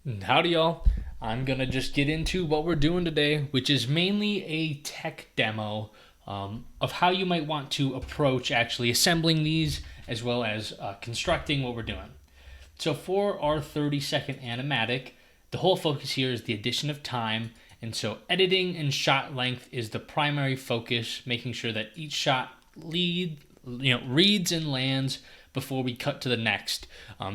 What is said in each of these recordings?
Howdy, y'all. I'm going to just get into what we're doing today, which is mainly a tech demo of how you might want to approach actually assembling these as well as constructing what we're doing. So, for our 30-second animatic, the whole focus here is the addition of time. And so, editing and shot length is the primary focus, making sure that each shot reads and lands before we cut to the next,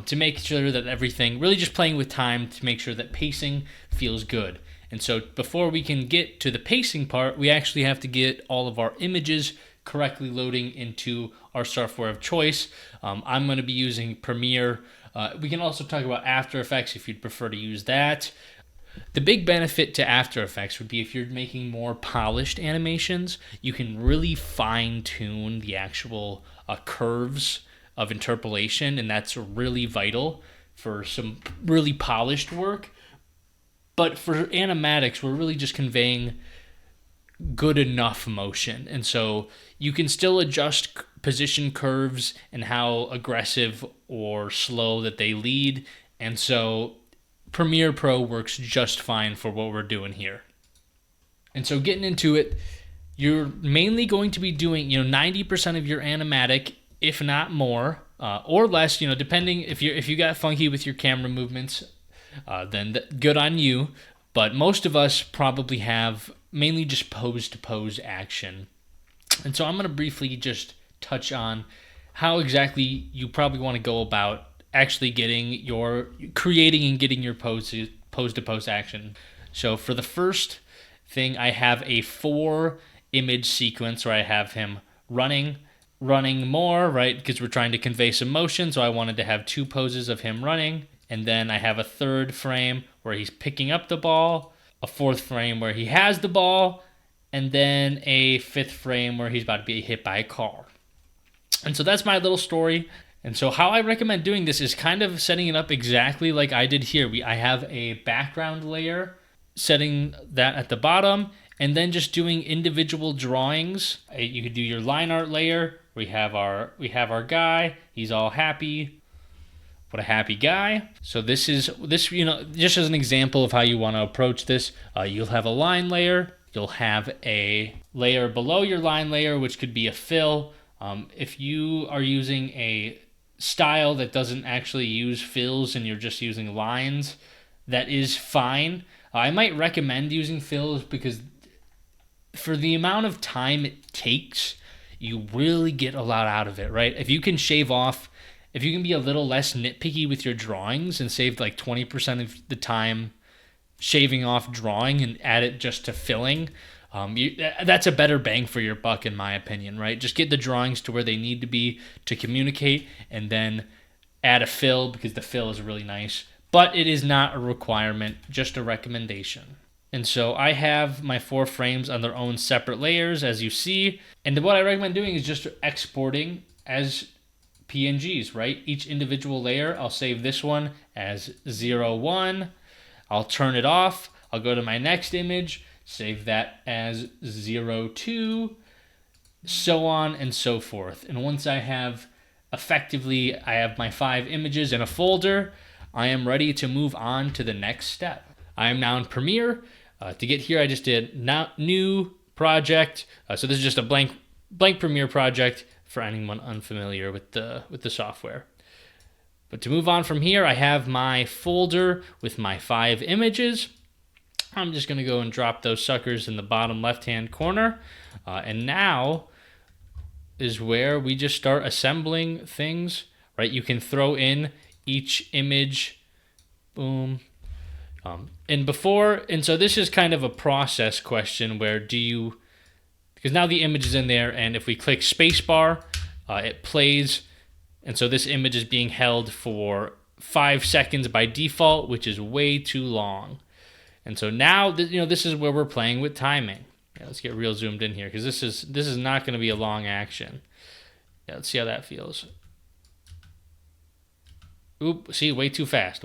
to make sure that everything really just playing with time to make sure that pacing feels good. And so before we can get to the pacing part, we actually have to get all of our images correctly loading into our software of choice. I'm going to be using Premiere. We can also talk about After Effects if you'd prefer to use that. The big benefit to After Effects would be if you're making more polished animations, you can really fine tune the actual curves of interpolation, and that's really vital for some really polished work. But for animatics, we're really just conveying good enough motion. And so you can still adjust position curves and how aggressive or slow that they lead. And so Premiere Pro works just fine for what we're doing here. And so getting into it, you're mainly going to be doing, 90% of your animatic, if not more, or less, depending if you got funky with your camera movements, then good on you. But most of us probably have mainly just pose to pose action. And so I'm going to briefly just touch on how exactly you probably want to go about actually creating and getting your pose to pose action. So for the first thing, I have a 4 image sequence where I have him running more, right? Because we're trying to convey some motion. So I wanted to have 2 poses of him running. And then I have a 3rd frame where he's picking up the ball, a 4th frame where he has the ball, and then a 5th frame where he's about to be hit by a car. And so that's my little story. And so how I recommend doing this is kind of setting it up exactly like I did here. I have a background layer, setting that at the bottom, and then just doing individual drawings. You could do your line art layer. We have our guy. He's all happy. What a happy guy. So this just as an example of how you want to approach this, you'll have a line layer. You'll have a layer below your line layer, which could be a fill. If you are using a style that doesn't actually use fills and you're just using lines, that is fine. I might recommend using fills because for the amount of time it takes, you really get a lot out of it, right? If you can be a little less nitpicky with your drawings and save like 20% of the time shaving off drawing and add it just to filling, that's a better bang for your buck, in my opinion, right? Just get the drawings to where they need to be to communicate, and then add a fill because the fill is really nice. But it is not a requirement, just a recommendation. And so I have my 4 frames on their own separate layers, as you see. And what I recommend doing is just exporting as PNGs, right? Each individual layer, I'll save this one as 01. I'll turn it off. I'll go to my next image, save that as 02, so on and so forth. And once I have my 5 images in a folder, I am ready to move on to the next step. I am now in Premiere. To get here, I just did new project. So this is just a blank Premiere project for anyone unfamiliar with the software. But to move on from here, I have my folder with my 5 images. I'm just going to go and drop those suckers in the bottom left-hand corner. And now is where we just start assembling things, right? You can throw in each image. Boom. And so this is kind of a process question where because now the image is in there, and if we click spacebar, it plays. And so this image is being held for 5 seconds by default, which is way too long. And so now, this is where we're playing with timing. Yeah, let's get real zoomed in here because this is not going to be a long action. Yeah, let's see how that feels. Oop, see, way too fast.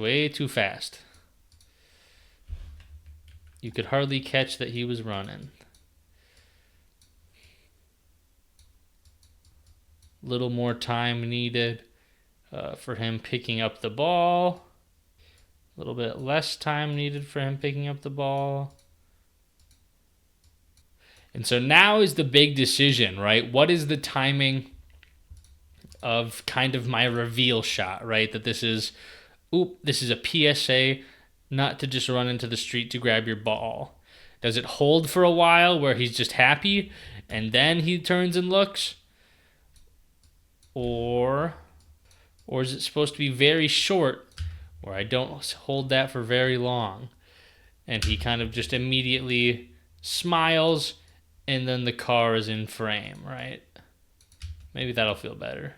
You could hardly catch that he was running. Little more time needed for him picking up the ball. A little bit less time needed for him picking up the ball. And so now is the big decision, right? What is the timing of kind of my reveal shot, right? That this is a PSA, not to just run into the street to grab your ball. Does it hold for a while where he's just happy and then he turns and looks? Or is it supposed to be very short where I don't hold that for very long and he kind of just immediately smiles and then the car is in frame, right? Maybe that'll feel better.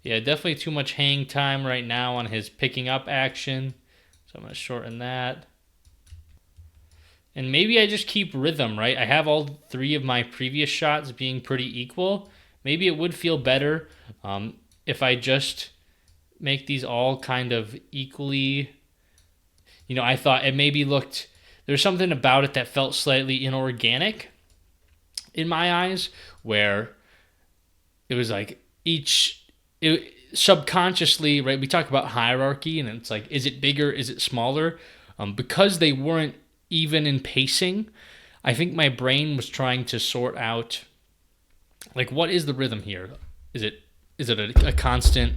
Yeah, definitely too much hang time right now on his picking up action. So I'm going to shorten that. And maybe I just keep rhythm, right? I have all three of my previous shots being pretty equal. Maybe it would feel better if I just make these all kind of equally. I thought it maybe looked, there's something about it that felt slightly inorganic in my eyes, where it was like subconsciously, right? We talk about hierarchy, and it's like, is it bigger? Is it smaller? Because they weren't even in pacing, I think my brain was trying to sort out, like, what is the rhythm here? Is it a constant,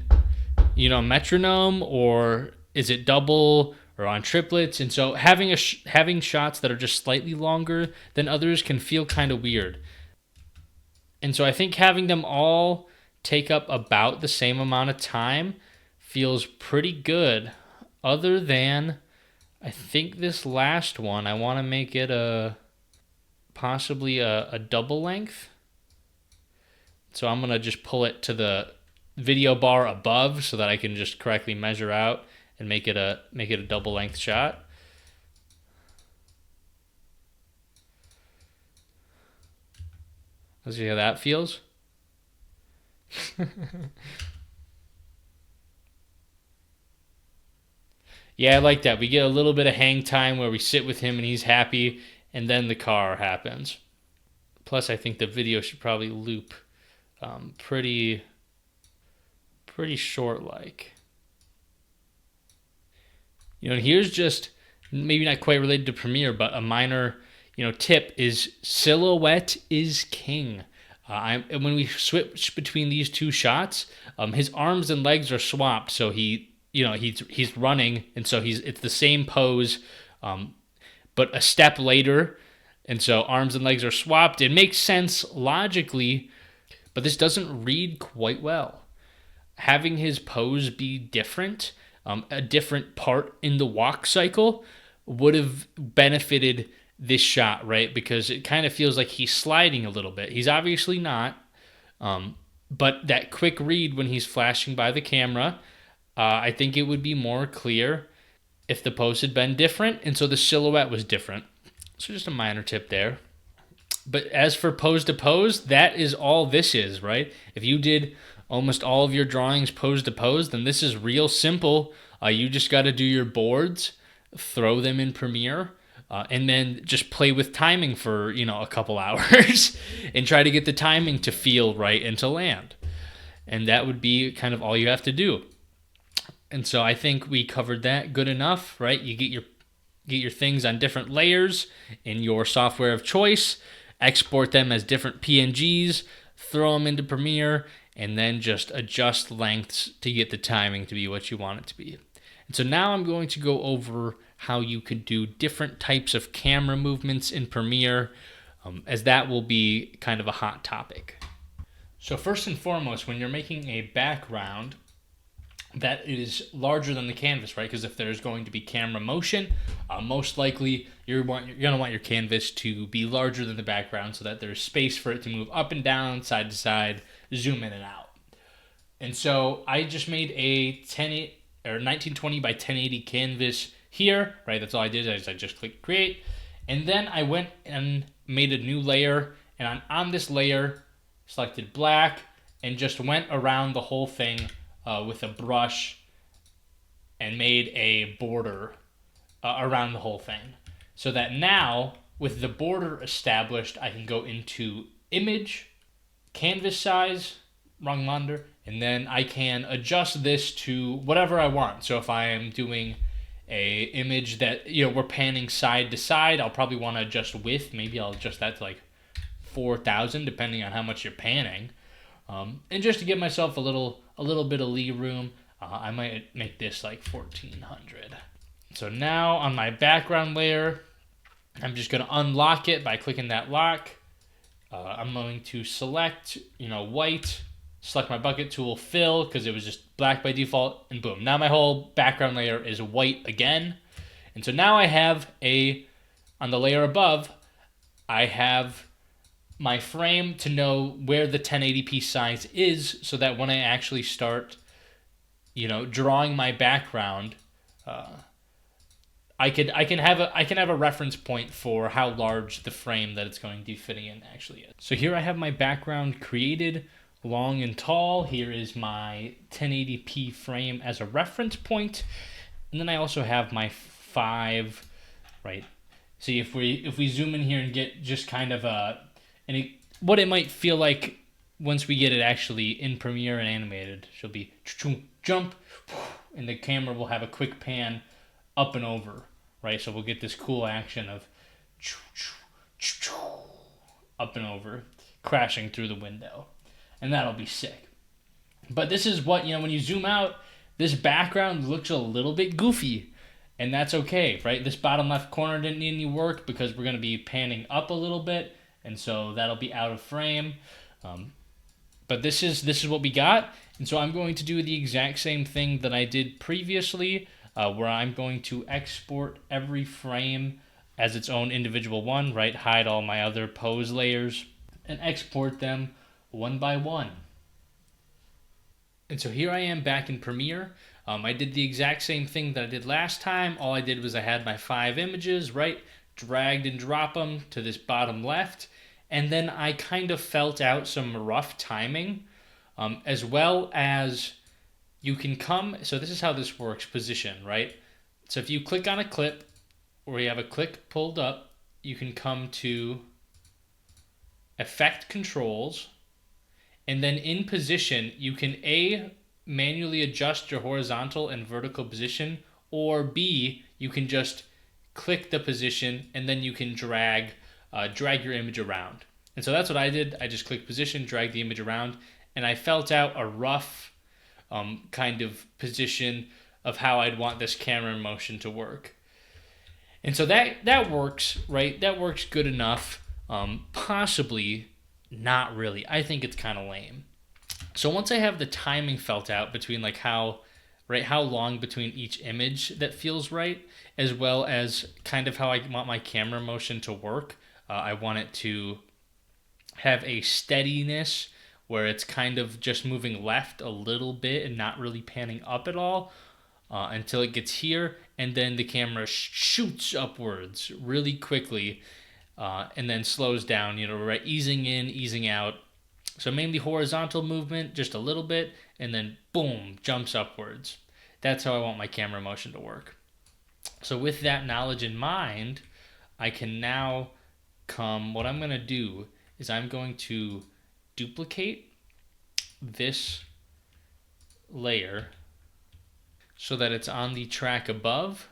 metronome, or is it double or on triplets? And so having having shots that are just slightly longer than others can feel kind of weird. And so I think having them all take up about the same amount of time feels pretty good, other than I think this last one, I want to make it possibly a double length. So I'm going to just pull it to the video bar above so that I can just correctly measure out and make it a double length shot. Let's see how that feels. Yeah, I like that. We get a little bit of hang time where we sit with him and he's happy, and then the car happens. Plus, I think the video should probably loop pretty short, like. And here's just maybe not quite related to Premiere, but a minor, tip is silhouette is king. When we switch between these two shots, his arms and legs are swapped, so he's running, and so it's the same pose, but a step later, and so arms and legs are swapped. It makes sense logically, but this doesn't read quite well. Having his pose be different, a different part in the walk cycle, would have benefited this shot, right? Because it kind of feels like he's sliding a little bit. He's obviously not, but that quick read when he's flashing by the camera, I think it would be more clear if the pose had been different, and so the silhouette was different. So just a minor tip there. But as for pose to pose, that is all this is, right? If you did almost all of your drawings pose to pose, then this is real simple. You just got to do your boards, throw them in Premiere, and then just play with timing for, a couple hours and try to get the timing to feel right and to land. And that would be kind of all you have to do. And so I think we covered that good enough, right? You get your things on different layers in your software of choice, export them as different PNGs, throw them into Premiere, and then just adjust lengths to get the timing to be what you want it to be. And so now I'm going to go over how you could do different types of camera movements in Premiere, as that will be kind of a hot topic. So first and foremost, when you're making a background that is larger than the canvas, right? Because if there's going to be camera motion, most likely you're going to want your canvas to be larger than the background so that there's space for it to move up and down, side to side, zoom in and out. And so I just made a 1920 by 1080 canvas here, right? That's all I did. I just clicked create. And then I went and made a new layer. And on this layer, selected black and just went around the whole thing with a brush and made a border around the whole thing. So that now, with the border established, I can go into image, canvas size, wrong monitor, And then I can adjust this to whatever I want. So if I am doing a image that, we're panning side to side, I'll probably want to adjust width. Maybe I'll adjust that to like 4,000, depending on how much you're panning. And just to give myself a little bit of lee room, I might make this like 1400. So now on my background layer, I'm just going to unlock it by clicking that lock. I'm going to select, white, select my bucket tool, fill, because it was just black by default, and boom. Now my whole background layer is white again. And so now I have on the layer above, I have my frame to know where the 1080p size is, so that when I actually start, drawing my background, I can have a reference point for how large the frame that it's going to be fitting in actually is. So here I have my background created, long and tall. Here is my 1080p frame as a reference point, and then I also have my 5. Right. See, if we zoom in here and get just kind of what it might feel like once we get it actually in Premiere and animated, she'll be jump, and the camera will have a quick pan up and over, right? So we'll get this cool action of up and over, crashing through the window, and that'll be sick. But this is what, when you zoom out, this background looks a little bit goofy, and that's okay, right? This bottom left corner didn't need any work because we're going to be panning up a little bit, and so that'll be out of frame. But this is what we got, and so I'm going to do the exact same thing that I did previously, where I'm going to export every frame as its own individual one, right? Hide all my other pose layers and export them one by one. And so here I am back in Premiere. I did the exact same thing that I did last time. All I did was I had my 5 images, right? Dragged and drop them to this bottom left. And then I kind of felt out some rough timing, as well as you can come. So this is how this works, position, right? So if you click on a clip or you have a clip pulled up, you can come to Effect Controls, and then in position, you can A, manually adjust your horizontal and vertical position, or B, you can just click the position and then you can drag your image around. And so that's what I did. I just clicked position, dragged the image around, and I felt out a rough kind of position of how I'd want this camera in motion to work. And so that works, right? That works good enough. Possibly not really. I think it's kind of lame. So once I have the timing felt out between like how long between each image that feels right, as well as kind of how I want my camera motion to work, I want it to have a steadiness where it's kind of just moving left a little bit and not really panning up at all until it gets here, and then the camera shoots upwards really quickly and then slows down, right? Easing in, easing out. So mainly horizontal movement, just a little bit, and then boom, jumps upwards. That's how I want my camera motion to work. So with that knowledge in mind, I can now what I'm going to do is I'm going to duplicate this layer so that it's on the track above.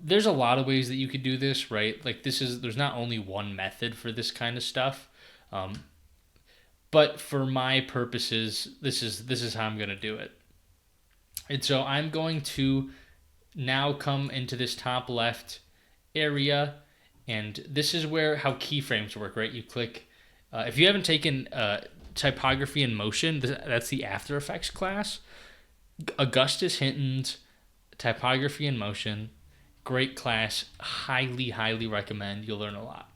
There's a lot of ways that you could do this, right? Like there's not only one method for this kind of stuff. But for my purposes, this is how I'm going to do it. And so I'm going to now come into this top left area, and this is how keyframes work, right? You click, if you haven't taken typography in motion, that's the After Effects class. Augustus Hinton's Typography in Motion, great class, highly, highly recommend. You'll learn a lot.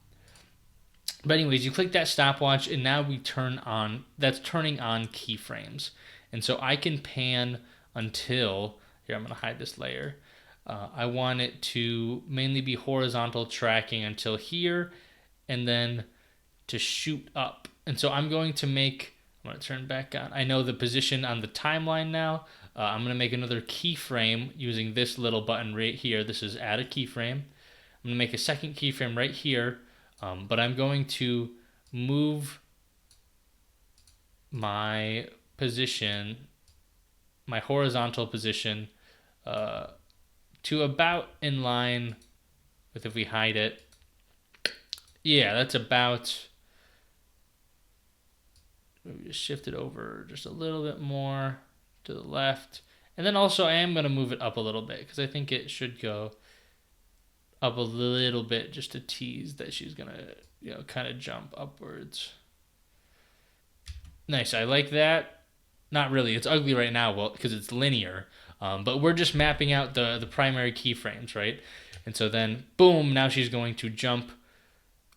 But anyways, you click that stopwatch, and now that's turning on keyframes. And so I can pan until, here, I'm going to hide this layer. I want it to mainly be horizontal tracking until here, and then to shoot up. And so I'm going to turn back on. I know the position on the timeline now. I'm going to make another keyframe using this little button right here. This is add a keyframe. I'm going to make a second keyframe right here. But I'm going to move my position, my horizontal position, to about in line with if we hide it. Yeah, that's about. Maybe just shift it over just a little bit more to the left. And then also I am going to move it up a little bit because I think it should go up a little bit just to tease that she's going to, kind of jump upwards. Nice. I like that. Not really. It's ugly right now, well, because it's linear. But we're just mapping out the primary keyframes, right? And so then, boom, now she's going to jump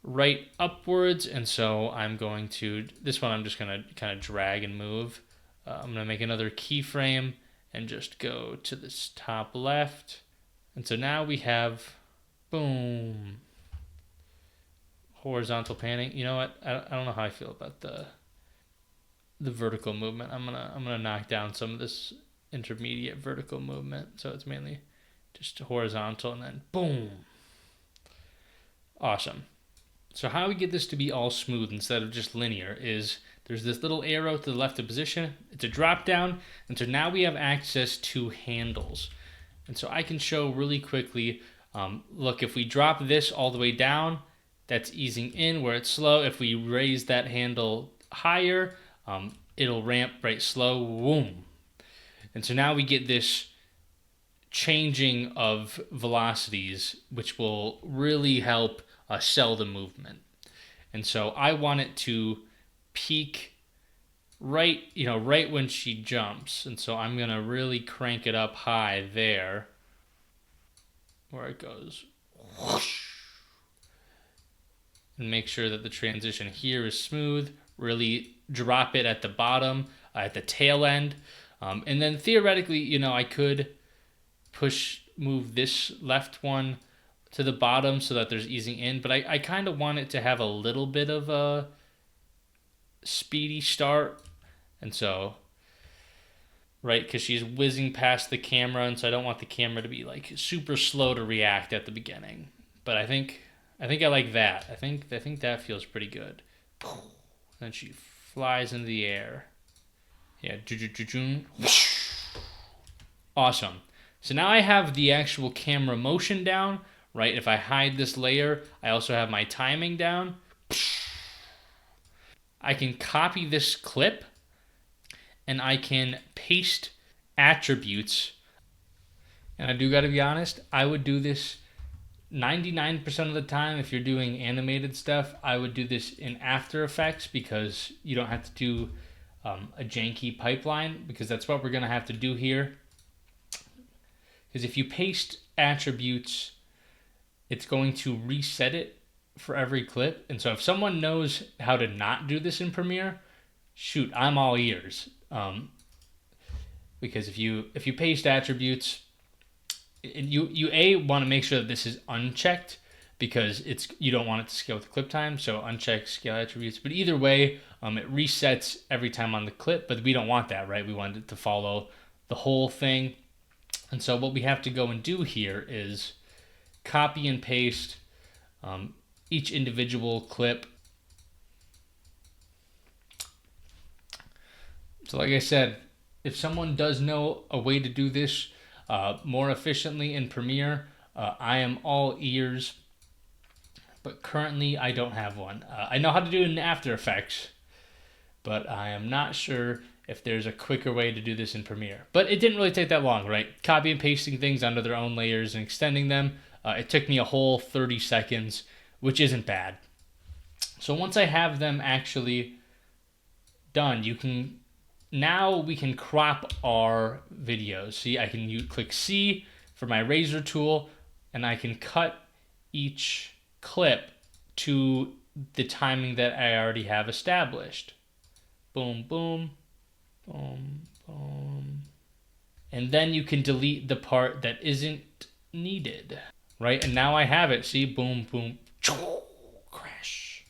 right upwards. And so I'm going to, this one I'm just going to kind of drag and move. I'm going to make another keyframe and just go to this top left. And so now we have, boom, horizontal panning. You know what? I don't know how I feel about the vertical movement. I'm gonna knock down some of this intermediate vertical movement. So it's mainly just horizontal and then boom. Awesome. So how we get this to be all smooth instead of just linear is there's this little arrow to the left of position. It's a drop down. And so now we have access to handles. And so I can show really quickly, look, if we drop this all the way down, that's easing in where it's slow. If we raise that handle higher, it'll ramp right slow, boom. And so now we get this changing of velocities, which will really help sell the movement. And so I want it to peak right when she jumps. And so I'm going to really crank it up high there where it goes whoosh. And make sure that the transition here is smooth. Really drop it at the bottom, at the tail end. And then theoretically, I could move this left one to the bottom so that there's easing in. But I kind of want it to have a little bit of a speedy start. And so, right, because she's whizzing past the camera. And so I don't want the camera to be like super slow to react at the beginning. But I think I like that. I think that feels pretty good. Then she flies into the air. Yeah. Awesome. So now I have the actual camera motion down, right? If I hide this layer, I also have my timing down. I can copy this clip and I can paste attributes. And I do got to be honest, I would do this 99% of the time. If you're doing animated stuff, I would do this in After Effects because you don't have to do a janky pipeline, because that's what we're going to have to do here. Because if you paste attributes, it's going to reset it for every clip. And so if someone knows how to not do this in Premiere, shoot, I'm all ears. Because if you paste attributes, you want to make sure that this is unchecked, because you don't want it to scale with the clip time. So uncheck scale attributes. But either way, it resets every time on the clip. But we don't want that, right? We want it to follow the whole thing. And so what we have to go and do here is copy and paste each individual clip. So like I said, if someone does know a way to do this more efficiently in Premiere, I am all ears. But currently, I don't have one. I know how to do it in After Effects, but I am not sure if there's a quicker way to do this in Premiere. But it didn't really take that long, right? Copy and pasting things onto their own layers and extending them. It took me a whole 30 seconds, which isn't bad. So once I have them actually done, now we can crop our videos. See, I can click C for my razor tool, and I can cut each clip to the timing that I already have established. Boom, boom, boom, boom. And then you can delete the part that isn't needed, right? And now I have it. See, boom, boom, crash.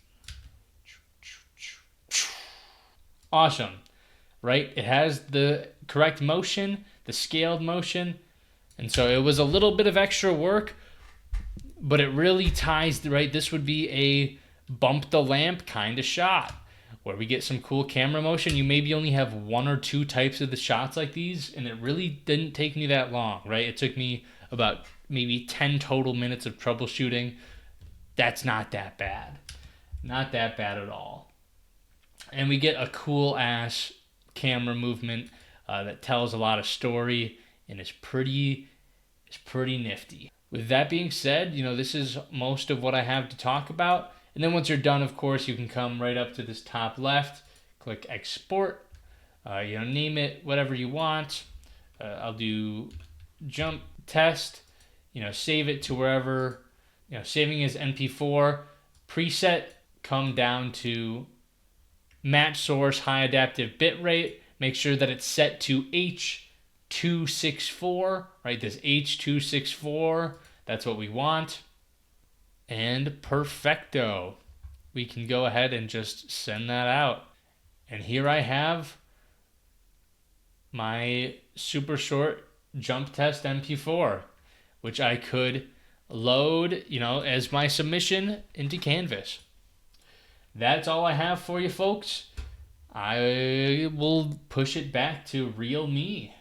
Awesome, right? It has the correct motion, the scaled motion. And so it was a little bit of extra work, but it really ties, right? This would be a bump the lamp kind of shot where we get some cool camera motion. You maybe only have one or two types of the shots like these, and it really didn't take me that long, right? It took me about maybe 10 total minutes of troubleshooting. That's not that bad. Not that bad at all. And we get a cool ass camera movement that tells a lot of story and is pretty nifty. With that being said, this is most of what I have to talk about. And then once you're done, of course, you can come right up to this top left, click export, name it whatever you want. I'll do jump test, save it to wherever, saving as MP4. Preset, come down to match source high adaptive bitrate. Make sure that it's set to H.264, right? This H.264, that's what we want. And perfecto. We can go ahead and just send that out. And here I have my super short jump test MP4, which I could load, as my submission into Canvas. That's all I have for you, folks. I will push it back to real me.